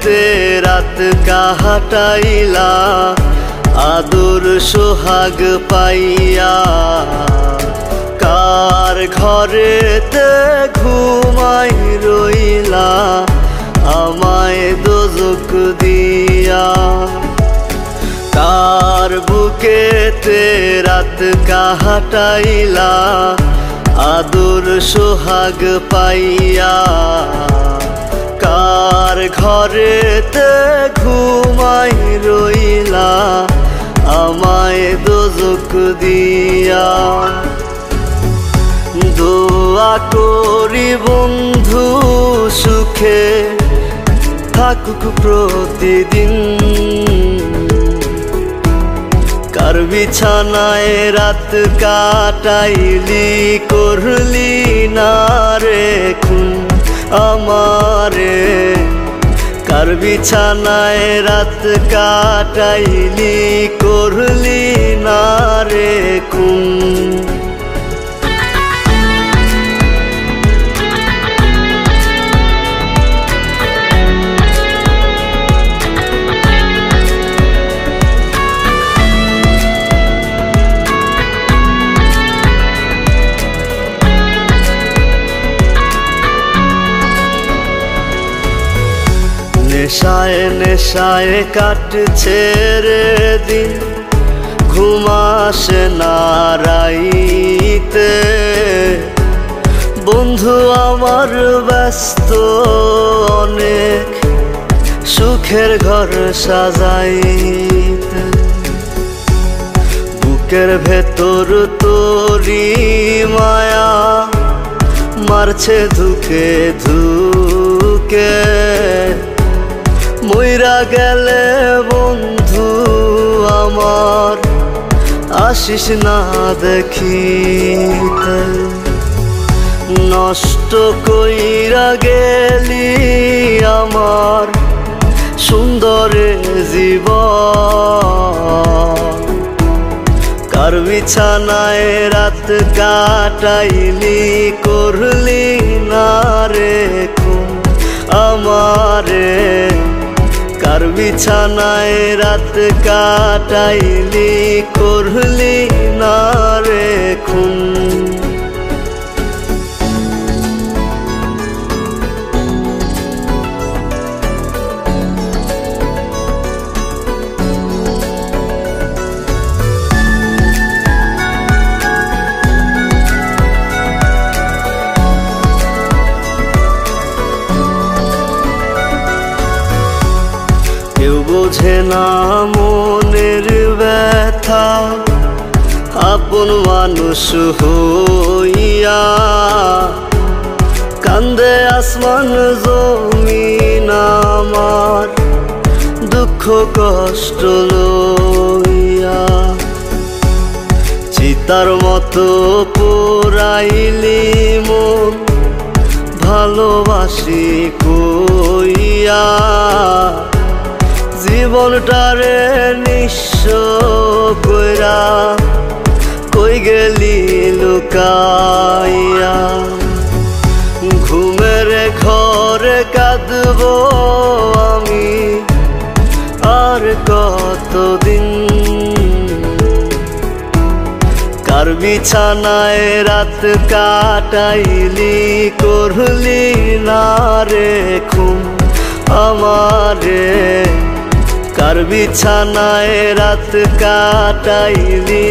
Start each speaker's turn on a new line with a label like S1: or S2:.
S1: বুকেতে রাত কাটাইলা আদর সোহাগ পাইয়া কার ঘরেতে ঘুমাই রইলা আমায় দোজক দিয়া কার বুকেতে রাত কাটাইলা আদর সোহাগ পাইয়া কার ঘরেতে ঘুমাই রইলা আমায় দোজক দিয়া দোয়া করি বন্ধু সুখে থাকুক প্রতিদিন কার বিছানায় রাত কাটাইলি করলি না রে খুন আমারে কার বিছানায় রাত কাটাইলি করলি না রে খুন নেশায় নেশায় কাটছে রে দিন ঘুমাসে না রাইতে বন্ধু আমার ব্যস্ত অনেক সুখের ঘর সাজাইতে বুকের ভেতর তোরি মায়া মারছে ধুকে ধুকে মইরা গেলে বন্ধু আমার আসিস না দেখিতে নষ্ট কইরা গেলি আমার সুন্দর জীবন কার বিছানায় রাত কাটাইলি করলি না রে খুন আমারে কার বিছানায় রাত কাটাইলি করলি না রে খুন কেউ বোঝে না মনের ব্যথা আপন মানুষ হইয়া কান্দে আসমান জমিন আমার দুঃখ কষ্ট লইয়া চিতার মতো পোড়াইলি মন ভালোবাসি কইয়া জীবনটারে নিঃস্ব কইরা কই গেলি লুকাইয়া ঘুমের ঘরে কাঁদব আমি আর কতদিন কার বিছানায় রাত কাটাইলি করলি না রে খুন আমারে কার বিছানায় রাত কাটাইলি